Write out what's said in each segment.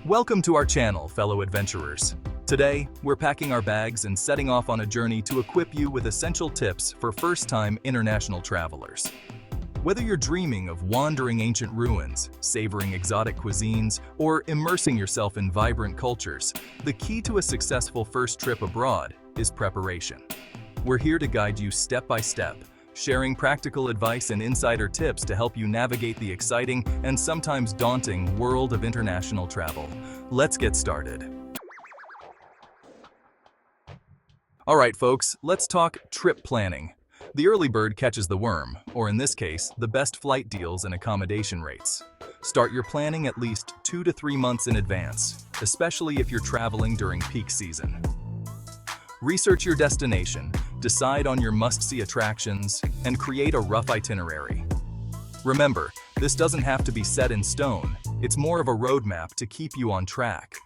Welcome to our channel, fellow adventurers. Today, we're packing our bags and setting off on a journey to equip you with essential tips for first-time international travelers. Whether you're dreaming of wandering ancient ruins, savoring exotic cuisines, or immersing yourself in vibrant cultures, the key to a successful first trip abroad is preparation. We're here to guide you step by step, sharing practical advice and insider tips to help you navigate the exciting and sometimes daunting world of international travel. Let's get started. All right, folks, let's talk trip planning. The early bird catches the worm, or in this case, the best flight deals and accommodation rates. Start your planning at least 2 to 3 months in advance, especially if you're traveling during peak season. Research your destination, decide on your must-see attractions, and create a rough itinerary. Remember, this doesn't have to be set in stone. It's more of a roadmap to keep you on track.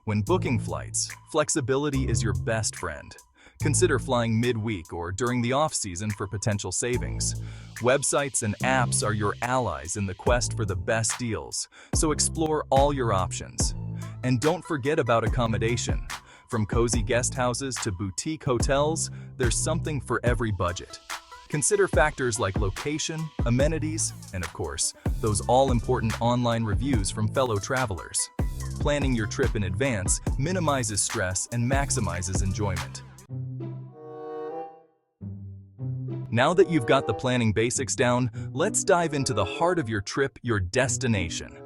When booking flights, flexibility is your best friend. Consider flying midweek or during the off-season for potential savings. Websites and apps are your allies in the quest for the best deals, so explore all your options. And don't forget about accommodation. From cozy guest houses to boutique hotels, there's something for every budget. Consider factors like location, amenities, and of course, those all-important online reviews from fellow travelers. Planning your trip in advance minimizes stress and maximizes enjoyment. Now that you've got the planning basics down, let's dive into the heart of your trip, your destination.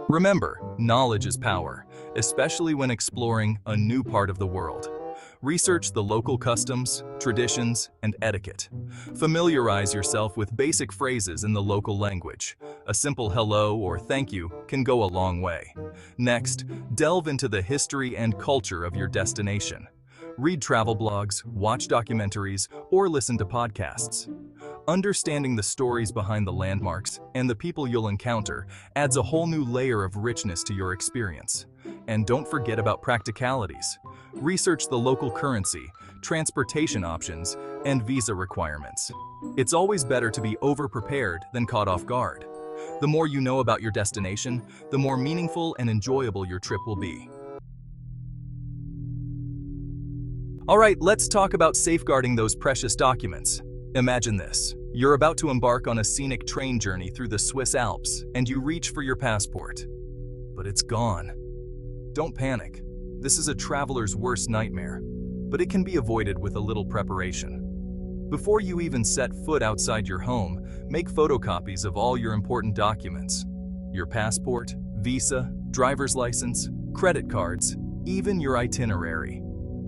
Remember, knowledge is power, especially when exploring a new part of the world. Research the local customs, traditions, and etiquette. Familiarize yourself with basic phrases in the local language. A simple hello or thank you can go a long way. Next, delve into the history and culture of your destination. Read travel blogs, watch documentaries, or listen to podcasts. Understanding the stories behind the landmarks and the people you'll encounter adds a whole new layer of richness to your experience. And don't forget about practicalities. Research the local currency, transportation options, and visa requirements. It's always better to be over-prepared than caught off guard. The more you know about your destination, the more meaningful and enjoyable your trip will be. All right, let's talk about safeguarding those precious documents. Imagine this. You're about to embark on a scenic train journey through the Swiss Alps, and you reach for your passport. But it's gone. Don't panic. This is a traveler's worst nightmare, but it can be avoided with a little preparation. Before you even set foot outside your home, make photocopies of all your important documents. Your passport, visa, driver's license, credit cards, even your itinerary.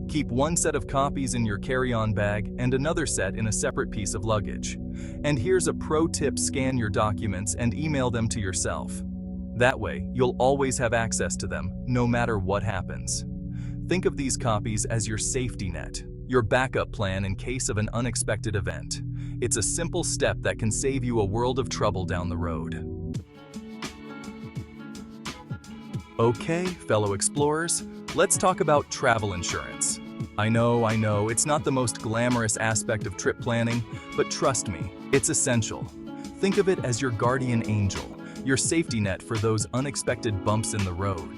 Keep one set of copies in your carry-on bag and another set in a separate piece of luggage. And here's a pro tip: scan your documents and email them to yourself. That way, you'll always have access to them, no matter what happens. Think of these copies as your safety net, your backup plan in case of an unexpected event. It's a simple step that can save you a world of trouble down the road. Okay, fellow explorers, let's talk about travel insurance. I know, it's not the most glamorous aspect of trip planning, but trust me, it's essential. Think of it as your guardian angel, your safety net for those unexpected bumps in the road.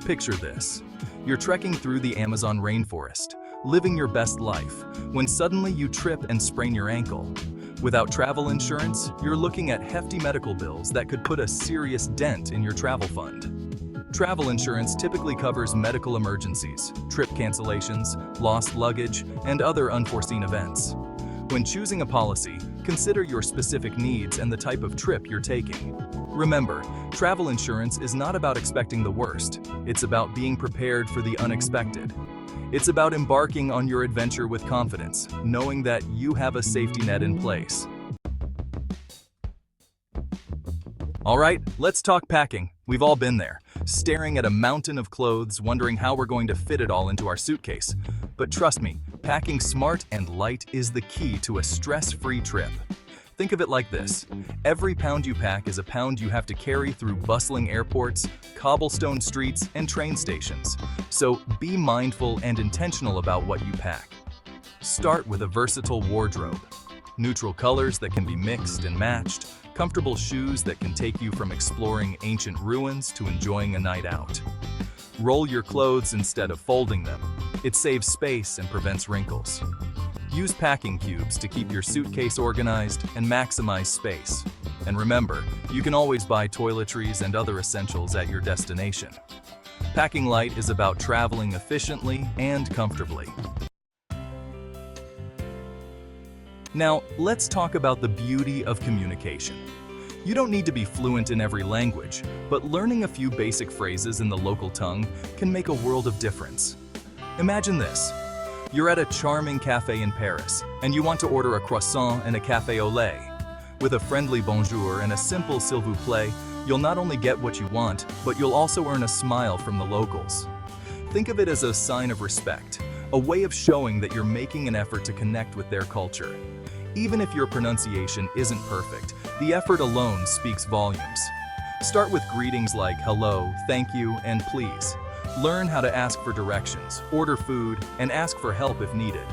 Picture this. You're trekking through the Amazon rainforest, living your best life, when suddenly you trip and sprain your ankle. Without travel insurance, you're looking at hefty medical bills that could put a serious dent in your travel fund. Travel insurance typically covers medical emergencies, trip cancellations, lost luggage, and other unforeseen events. When choosing a policy, consider your specific needs and the type of trip you're taking. Remember, travel insurance is not about expecting the worst. It's about being prepared for the unexpected. It's about embarking on your adventure with confidence, knowing that you have a safety net in place. All right, let's talk packing. We've all been there, staring at a mountain of clothes, wondering how we're going to fit it all into our suitcase. But trust me, packing smart and light is the key to a stress-free trip. Think of it like this. Every pound you pack is a pound you have to carry through bustling airports, cobblestone streets, and train stations. So be mindful and intentional about what you pack. Start with a versatile wardrobe. Neutral colors that can be mixed and matched, comfortable shoes that can take you from exploring ancient ruins to enjoying a night out. Roll your clothes instead of folding them. It saves space and prevents wrinkles. Use packing cubes to keep your suitcase organized and maximize space. And remember, you can always buy toiletries and other essentials at your destination. Packing light is about traveling efficiently and comfortably. Now, let's talk about the beauty of communication. You don't need to be fluent in every language, but learning a few basic phrases in the local tongue can make a world of difference. Imagine this. You're at a charming cafe in Paris, and you want to order a croissant and a café au lait. With a friendly bonjour and a simple s'il vous plaît, you'll not only get what you want, but you'll also earn a smile from the locals. Think of it as a sign of respect, a way of showing that you're making an effort to connect with their culture. Even if your pronunciation isn't perfect, the effort alone speaks volumes. Start with greetings like hello, thank you, and please. Learn how to ask for directions, order food, and ask for help if needed.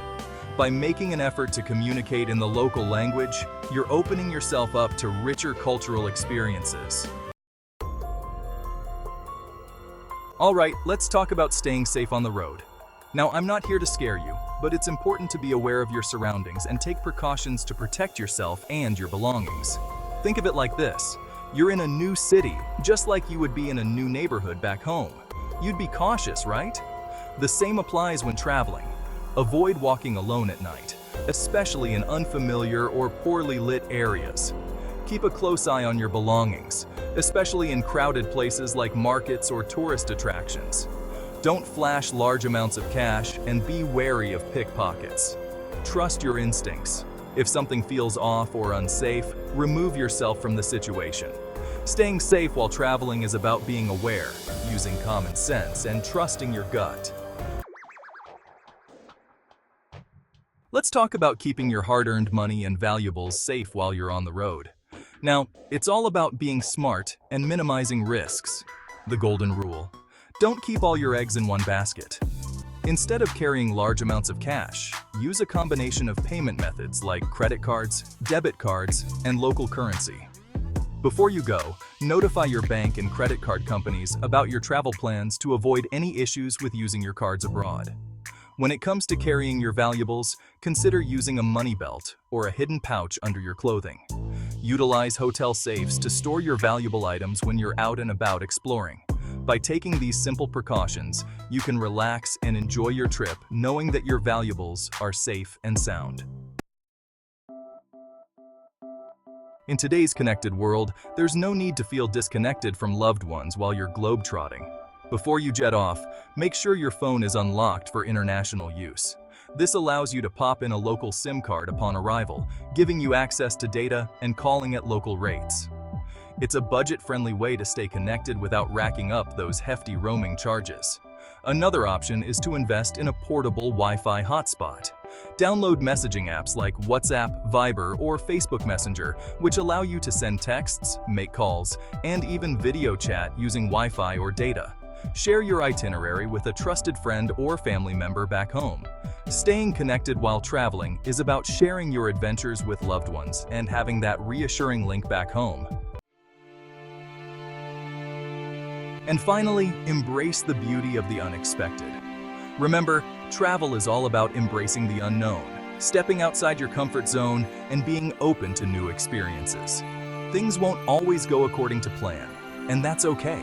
By making an effort to communicate in the local language, you're opening yourself up to richer cultural experiences. All right, let's talk about staying safe on the road. Now, I'm not here to scare you, but it's important to be aware of your surroundings and take precautions to protect yourself and your belongings. Think of it like this. You're in a new city, just like you would be in a new neighborhood back home. You'd be cautious, right? The same applies when traveling. Avoid walking alone at night, especially in unfamiliar or poorly lit areas. Keep a close eye on your belongings, especially in crowded places like markets or tourist attractions. Don't flash large amounts of cash and be wary of pickpockets. Trust your instincts. If something feels off or unsafe, remove yourself from the situation. Staying safe while traveling is about being aware, using common sense, and trusting your gut. Let's talk about keeping your hard-earned money and valuables safe while you're on the road. Now, it's all about being smart and minimizing risks. The golden rule. Don't keep all your eggs in one basket. Instead of carrying large amounts of cash, use a combination of payment methods like credit cards, debit cards, and local currency. Before you go, notify your bank and credit card companies about your travel plans to avoid any issues with using your cards abroad. When it comes to carrying your valuables, consider using a money belt or a hidden pouch under your clothing. Utilize hotel safes to store your valuable items when you're out and about exploring. By taking these simple precautions, you can relax and enjoy your trip knowing that your valuables are safe and sound. In today's connected world, there's no need to feel disconnected from loved ones while you're globetrotting. Before you jet off, make sure your phone is unlocked for international use. This allows you to pop in a local SIM card upon arrival, giving you access to data and calling at local rates. It's a budget-friendly way to stay connected without racking up those hefty roaming charges. Another option is to invest in a portable Wi-Fi hotspot. Download messaging apps like WhatsApp, Viber, or Facebook Messenger, which allow you to send texts, make calls, and even video chat using Wi-Fi or data. Share your itinerary with a trusted friend or family member back home. Staying connected while traveling is about sharing your adventures with loved ones and having that reassuring link back home. And finally, embrace the beauty of the unexpected. Remember, travel is all about embracing the unknown, stepping outside your comfort zone, and being open to new experiences. Things won't always go according to plan, and that's okay.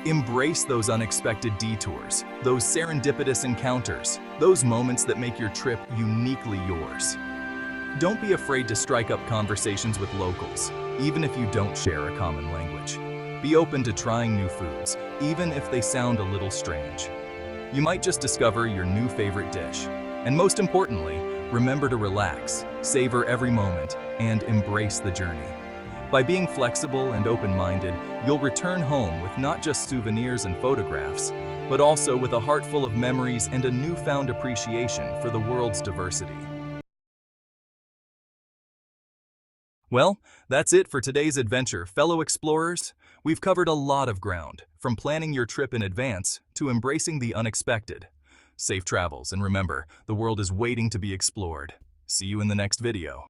Embrace those unexpected detours, those serendipitous encounters, those moments that make your trip uniquely yours. Don't be afraid to strike up conversations with locals, even if you don't share a common language. Be open to trying new foods, even if they sound a little strange. You might just discover your new favorite dish. And most importantly, remember to relax, savor every moment, and embrace the journey. By being flexible and open-minded, you'll return home with not just souvenirs and photographs, but also with a heart full of memories and a newfound appreciation for the world's diversity. Well, that's it for today's adventure, fellow explorers. We've covered a lot of ground, from planning your trip in advance to embracing the unexpected. Safe travels, and remember, the world is waiting to be explored. See you in the next video.